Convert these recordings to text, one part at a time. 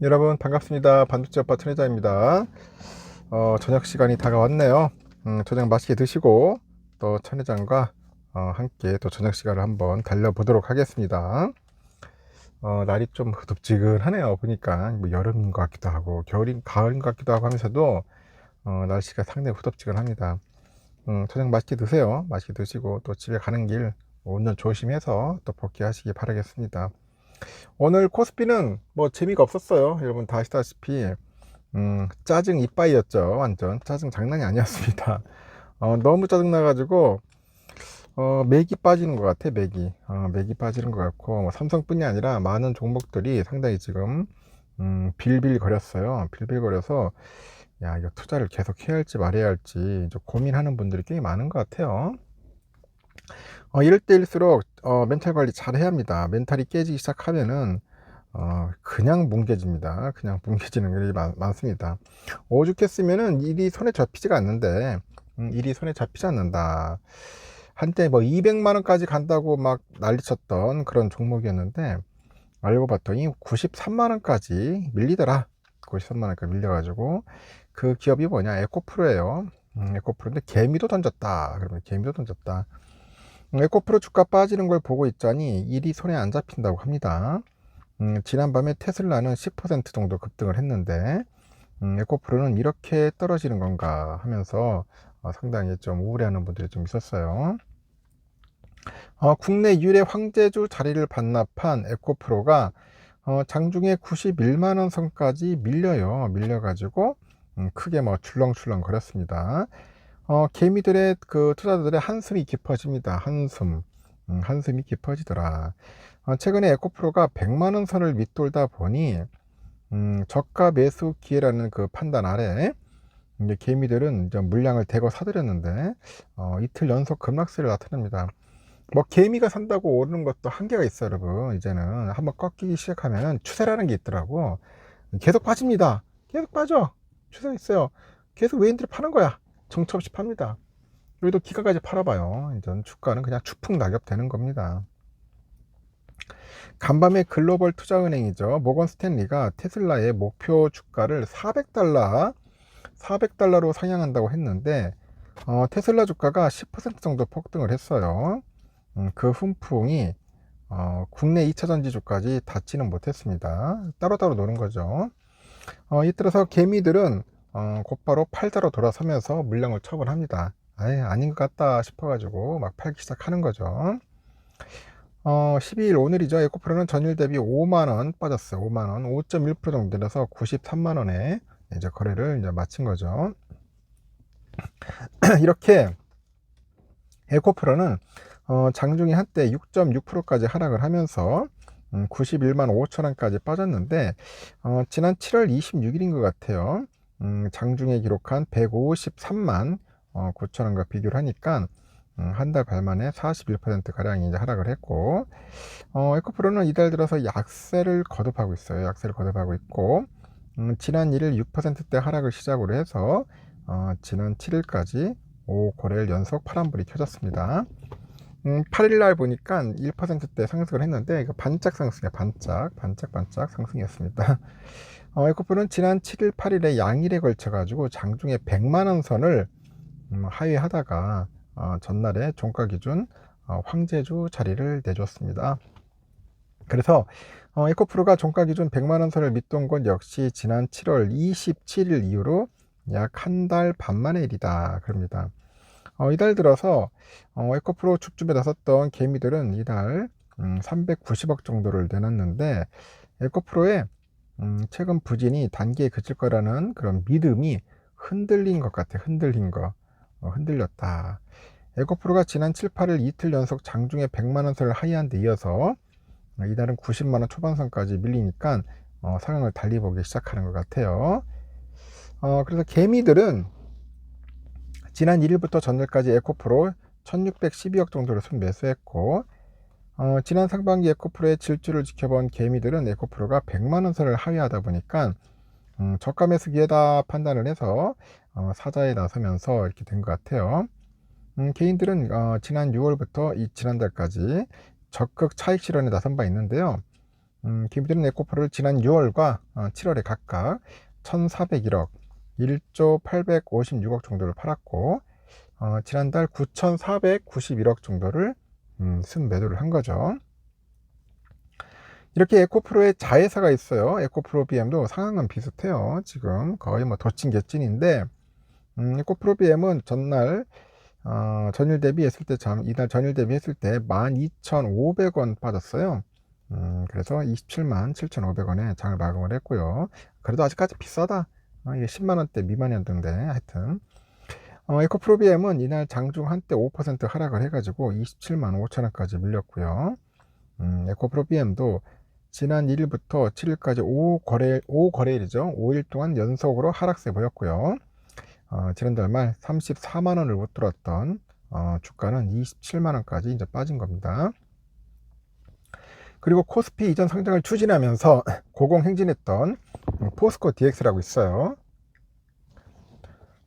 여러분 반갑습니다. 반도체 아빠 천혜자입니다. 저녁 시간이 다가왔네요. 저녁 맛있게 드시고 또 천혜장과 함께 또 저녁 시간을 한번 달려보도록 하겠습니다. 날이 좀 후덥지근하네요. 보니까 뭐 여름인 것 같기도 하고 가을인 것 같기도 하고 하면서도 날씨가 상당히 후덥지근합니다. 저녁 맛있게 드세요. 맛있게 드시고 또 집에 가는 길 운전 조심해서 또 복귀하시기 바라겠습니다. 오늘 코스피는 뭐 재미가 없었어요. 여러분 다 아시다시피 짜증 이빠이였죠. 완전 짜증 장난이 아니었습니다. 너무 짜증 나가지고 맥이 빠지는 것 같아. 맥이 빠지는 것 같고, 뭐 삼성뿐이 아니라 많은 종목들이 상당히 지금 빌빌거렸어요. 빌빌거려서 야, 이거 투자를 계속 해야 할지 말아야 할지 좀 고민하는 분들이 꽤 많은 것 같아요. 이럴 때일수록 멘탈 관리 잘 해야 합니다. 멘탈이 깨지기 시작하면은 그냥 뭉개집니다. 그냥 뭉개지는 일이 많습니다. 오죽했으면은 일이 손에 잡히지가 않는데, 일이 손에 잡히지 않는다. 한때 뭐 200만 원까지 간다고 막 난리쳤던 그런 종목이었는데, 알고 봤더니 93만 원까지 밀리더라. 93만 원까지 밀려가지고, 그 기업이 뭐냐? 에코프로예요. 에코프로인데 개미도 던졌다. 그러면 개미도 던졌다. 에코프로 주가 빠지는 걸 보고 있자니 일이 손에 안 잡힌다고 합니다. 지난밤에 테슬라는 10% 정도 급등을 했는데 에코프로는 이렇게 떨어지는 건가 하면서 상당히 좀 우울해하는 분들이 좀 있었어요. 국내 유일의 황제주 자리를 반납한 에코프로가 장중에 91만원 선까지 밀려가지고 크게 뭐 출렁출렁 거렸습니다. 개미들의 그 투자자들의 한숨이 깊어집니다. 한숨이 깊어지더라. 최근에 에코프로가 100만원 선을 밑돌다 보니 저가 매수 기회라는 그 판단 아래 이제 개미들은 이제 물량을 대거 사들였는데 이틀 연속 급락세를 나타냅니다. 뭐 개미가 산다고 오르는 것도 한계가 있어요, 여러분. 이제는 한번 꺾이기 시작하면 추세라는 게 있더라고. 계속 빠집니다. 계속 빠져. 추세 있어요. 계속 외인들이 파는 거야. 정처 없이 팝니다. 여기도 기가까지 팔아봐요. 이제 주가는 그냥 추풍 낙엽 되는 겁니다. 간밤에 글로벌 투자은행이죠. 모건 스탠리가 테슬라의 목표 주가를 400달러로 상향한다고 했는데 테슬라 주가가 10% 정도 폭등을 했어요. 그 훈풍이 국내 2차 전지주까지 닿지는 못했습니다. 따로따로 노는 거죠. 이때로서 개미들은 곧바로 팔자로 돌아서면서 물량을 처분합니다. 아닌 것 같다 싶어가지고 막 팔기 시작하는 거죠. 12일 오늘이죠. 에코프로는 전일 대비 5만원 빠졌어요. 5만원, 5.1% 정도 내려서 93만원에 이제 거래를 이제 마친 거죠. 이렇게 에코프로는 장중에 한때 6.6%까지 하락을 하면서 91만 5천원까지 빠졌는데 지난 7월 26일인 것 같아요. 장중에 기록한 153만 9천원과 비교를 하니까 한 달 반 만에 41%가량이 이제 하락을 했고 에코프로는 이달 들어서 약세를 거듭하고 있어요. 약세를 거듭하고 있고 지난 1일 6%대 하락을 시작으로 해서 지난 7일까지 5거래일 연속 파란불이 켜졌습니다. 8일날 보니까 1%대 상승을 했는데 이거 반짝 상승이야. 반짝 상승이었습니다. 에코프로는 지난 7일 8일에 양일에 걸쳐 가지고 장중에 100만원 선을 하회하다가 전날에 종가 기준 황제주 자리를 내줬습니다. 그래서 에코프로가 종가 기준 100만원 선을 밑돈 건 역시 지난 7월 27일 이후로 약 한 달 반 만의 일이다 그럽니다. 이달 들어서 에코프로 줍줍에 나섰던 개미들은 이달 390억 정도를 내놨는데 에코프로의 최근 부진이 단기에 그칠 거라는 그런 믿음이 흔들린 것 같아. 흔들렸다. 에코프로가 지난 7, 8일 이틀 연속 장중에 100만원 선을 하회한 데 이어서 이달은 90만원 초반선까지 밀리니까 상황을 달리 보기 시작하는 것 같아요. 그래서 개미들은 지난 1일부터 전날까지 에코프로 1612억 정도를 순매수했고 지난 상반기 에코프로의 질주를 지켜본 개미들은 에코프로가 100만원 선을 하회하다 보니까 저가 매수 기회다 판단을 해서 사자에 나서면서 이렇게 된 것 같아요. 개인들은 지난 6월부터 지난달까지 적극 차익 실현에 나선 바 있는데요. 기부드린 에코프로를 지난 6월과 7월에 각각 1,401억, 1조 856억 정도를 팔았고, 지난달 9,491억 정도를 순매도를 한 거죠. 이렇게 에코프로에 자회사가 있어요. 에코프로 BM도 상황은 비슷해요. 지금 거의 뭐 덧진개찐인데, 에코프로 BM은 전날 전일 대비했을 때 이날 전일 대비했을 때 12,500원 빠졌어요. 그래서 27만 7,500원에 장을 마감을 했고요. 그래도 아직까지 비싸다. 이게 10만원대 미만이었는데 하여튼 에코프로 BM은 이날 장중 한때 5% 하락을 해가지고 27만 5천원까지 밀렸고요. 에코프로 BM도 지난 1일부터 7일까지 5거래일이죠. 5일 동안 연속으로 하락세 보였고요. 지난달 말 34만원을 못 들었던 주가는 27만원까지 이제 빠진 겁니다. 그리고 코스피 이전 상장을 추진하면서 고공행진했던 포스코 DX라고 있어요.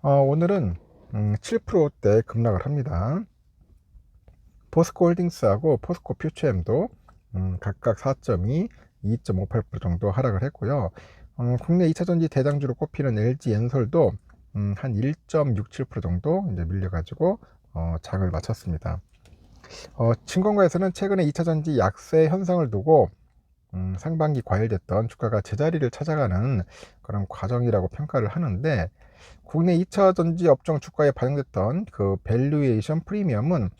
오늘은 7%대 급락을 합니다. 포스코 홀딩스하고 포스코 퓨처엠도 각각 4.2, 2.58% 정도 하락을 했고요. 국내 2차전지 대장주로 꼽히는 LG엔솔도 한 1.67% 정도 이제 밀려가지고 장을 마쳤습니다. 증권가에서는 최근에 2차전지 약세 현상을 두고 상반기 과열됐던 주가가 제자리를 찾아가는 그런 과정이라고 평가를 하는데, 국내 2차전지 업종 주가에 반영됐던 그 밸류에이션 프리미엄은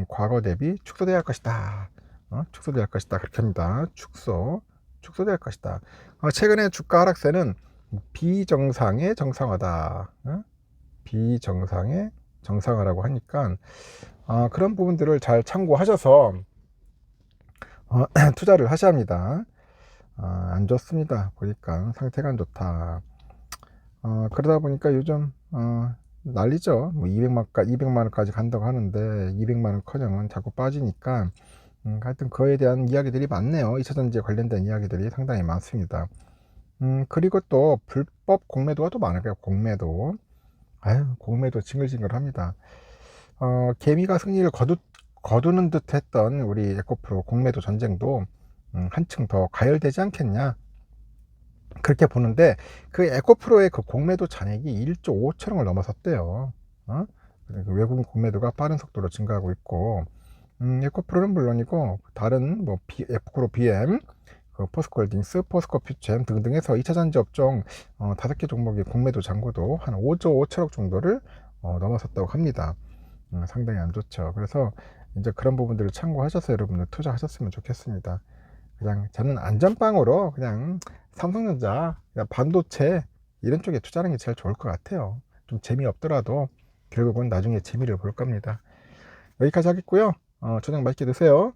과거 대비 축소돼야 할 것이다. 축소돼야 할 것이다. 그렇게 합니다. 축소돼야 할 것이다. 최근에 주가 하락세는 비정상의 정상화다. 비정상의 정상화라고 하니까 그런 부분들을 잘 참고하셔서 투자를 하셔야 합니다. 안 좋습니다. 보니까 상태가 안 좋다. 그러다 보니까 요즘 난리죠. 뭐 200만 원까지 간다고 하는데 200만 원 커녕은 자꾸 빠지니까 하여튼 그에 대한 이야기들이 많네요. 2차전지에 관련된 이야기들이 상당히 많습니다. 그리고 또 불법 공매도가 또 많아요. 공매도. 공매도 징글징글합니다. 개미가 승리를 거두는 듯 했던 우리 에코프로 공매도 전쟁도 한층 더 가열되지 않겠냐, 그렇게 보는데, 그 에코프로의 그 공매도 잔액이 1조 5천억을 넘어섰대요. 외국인 공매도가 빠른 속도로 증가하고 있고, 에코프로는 물론이고 다른 뭐 에코프로 BM, 그 포스코홀딩스, 포스코 퓨처엠 등등 해서 2차전지 업종 5개 종목의 공매도 잔고도 한 5조 5천억 정도를 넘어섰다고 합니다. 상당히 안 좋죠. 그래서 이제 그런 부분들을 참고하셔서 여러분들 투자하셨으면 좋겠습니다. 그냥 저는 안전빵으로 그냥 삼성전자, 그냥 반도체 이런 쪽에 투자하는 게 제일 좋을 것 같아요. 좀 재미없더라도 결국은 나중에 재미를 볼 겁니다. 여기까지 하겠고요. 저녁 맛있게 드세요.